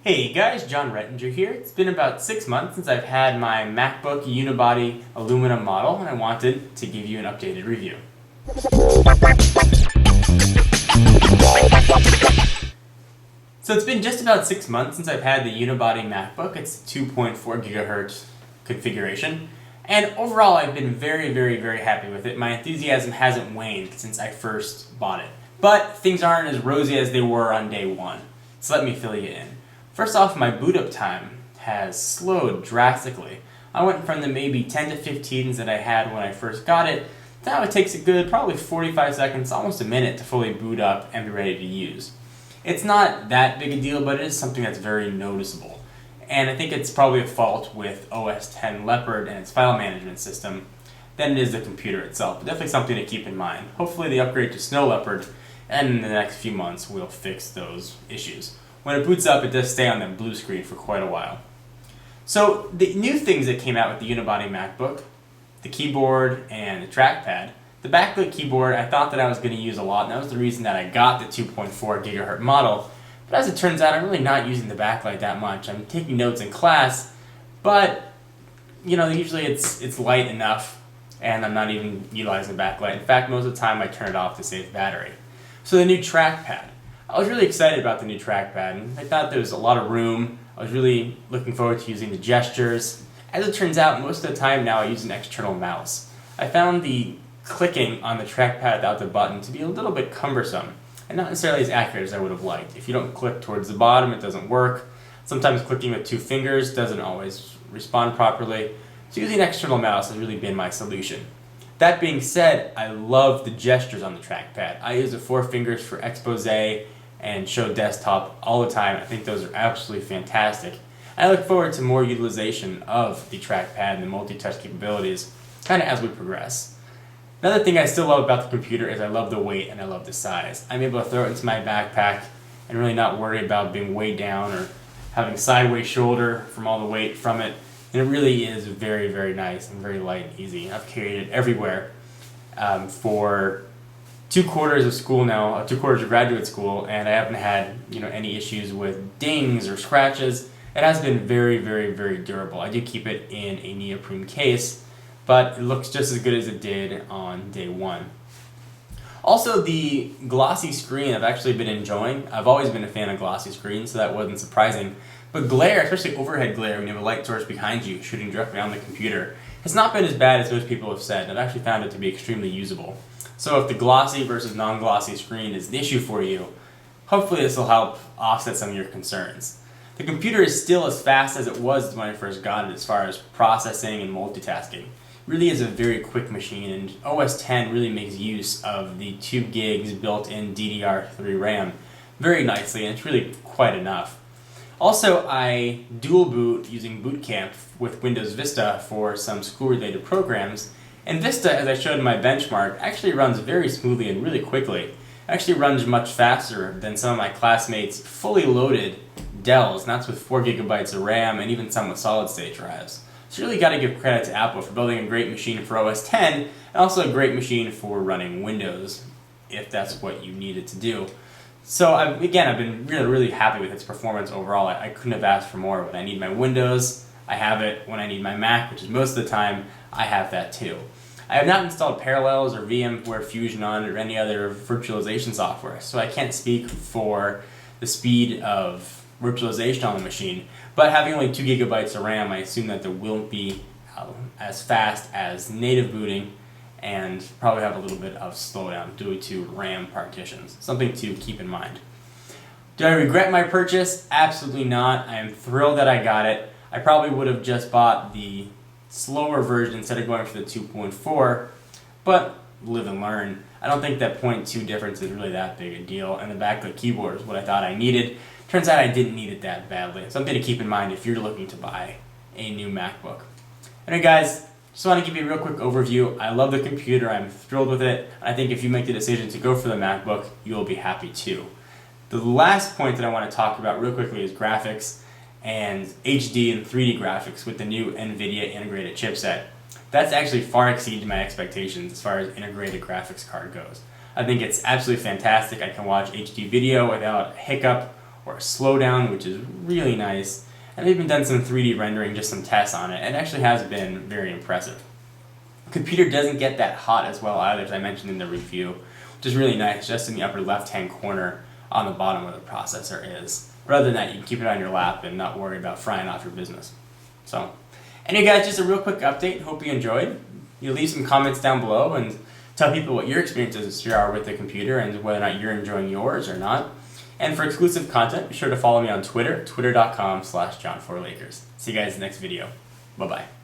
Hey guys, John Rettinger here. It's been about 6 months since I've had my MacBook unibody aluminum model, and I wanted to give you an updated review. So it's been just about 6 months since I've had the unibody MacBook. It's 2.4 gigahertz configuration, and overall I've been very happy with it. My enthusiasm hasn't waned since I first bought it, but things aren't as rosy as they were on day one. So let me fill you in. First off, my boot up time has slowed drastically. I went from the maybe 10 to 15s that I had when I first got it. Now it takes a good probably 45 seconds, almost a minute to fully boot up and be ready to use. It's not that big a deal, but it is something that's very noticeable. And I think it's probably a fault with OS X Leopard and its file management system than it is the computer itself. But definitely something to keep in mind. Hopefully the upgrade to Snow Leopard and in the next few months will fix those issues. When it boots up, it does stay on that blue screen for quite a while. So the new things that came out with the unibody MacBook, the keyboard and the trackpad. The backlit keyboard I thought that I was going to use a lot, and that was the reason that I got the 2.4 gigahertz model. But as it turns out, I'm really not using the backlight that much. I'm taking notes in class, but usually it's light enough, and I'm not even utilizing the backlight. In fact, most of the time I turn it off to save battery. So the new trackpad. I was really excited about the new trackpad, and I thought there was a lot of room. I was really looking forward to using the gestures. As it turns out, most of the time now I use an external mouse. I found the clicking on the trackpad without the button to be a little bit cumbersome, and not necessarily as accurate as I would have liked. If you don't click towards the bottom, it doesn't work. Sometimes clicking with two fingers doesn't always respond properly, so using an external mouse has really been my solution. That being said, I love the gestures on the trackpad. I use the 4 fingers for expose and show desktop all the time. I think those are absolutely fantastic. I look forward to more utilization of the trackpad and the multi-touch capabilities kind of as we progress. Another thing I still love about the computer is I love the weight and I love the size. I'm able to throw it into my backpack and really not worry about being weighed down or having sideways shoulder from all the weight from it. And it really is very nice and very light and easy. I've carried it everywhere for 2 quarters of school now, 2 quarters of graduate school, and I haven't had any issues with dings or scratches. It has been very durable. I do keep it in a neoprene case, but it looks just as good as it did on day one. Also, the glossy screen I've actually been enjoying. I've always been a fan of glossy screens, so that wasn't surprising. But glare, especially overhead glare, when you have a light source behind you shooting directly on the computer, has not been as bad as most people have said. I've actually found it to be extremely usable. So if the glossy versus non-glossy screen is an issue for you, hopefully this will help offset some of your concerns. The computer is still as fast as it was when I first got it as far as processing and multitasking. It really is a very quick machine, and OS X really makes use of the 2 gigs built-in DDR3 RAM very nicely, and it's really quite enough. Also, I dual boot using Boot Camp with Windows Vista for some school-related programs. And Vista, as I showed in my benchmark, actually runs very smoothly and really quickly. It actually runs much faster than some of my classmates' fully loaded Dells, and that's with 4 gigabytes of RAM and even some with solid-state drives. So you really got to give credit to Apple for building a great machine for OS X, and also a great machine for running Windows, if that's what you needed to do. So I've been really happy with its performance overall. I couldn't have asked for more. When I need my Windows, I have it. When I need my Mac, which is most of the time, I have that too. I have not installed Parallels or VMware Fusion on it or any other virtualization software, so I can't speak for the speed of virtualization on the machine, but having only 2 gigabytes of RAM, I assume that there won't be as fast as native booting and probably have a little bit of slowdown due to RAM partitions. Something to keep in mind. Do I regret my purchase? Absolutely not. I am thrilled that I got it. I probably would have just bought the slower version instead of going for the 2.4, but live and learn. I don't think that 0.2 difference is really that big a deal, and the backlit keyboard is what I thought I needed. Turns out I didn't need it that badly. Something to keep in mind if you're looking to buy a new MacBook. Anyway guys, just want to give you a real quick overview. I love the computer, I'm thrilled with it. I think if you make the decision to go for the MacBook, you will be happy too. The last point that I want to talk about real quickly is graphics and HD and 3D graphics with the new NVIDIA integrated chipset. That's actually far exceeded my expectations as far as integrated graphics card goes. I think it's absolutely fantastic. I can watch HD video without a hiccup or a slowdown, which is really nice. And I've even done some 3D rendering, just some tests on it, and it actually has been very impressive. The computer doesn't get that hot as well either, as I mentioned in the review, which is really nice, just in the upper left-hand corner on the bottom where the processor is. Rather than that, you can keep it on your lap and not worry about frying off your business. So, anyway guys, just a real quick update. Hope you enjoyed. You leave some comments down below and tell people what your experiences are with the computer and whether or not you're enjoying yours or not. And for exclusive content, be sure to follow me on Twitter, twitter.com/John4Lakers. See you guys in the next video. Bye-bye.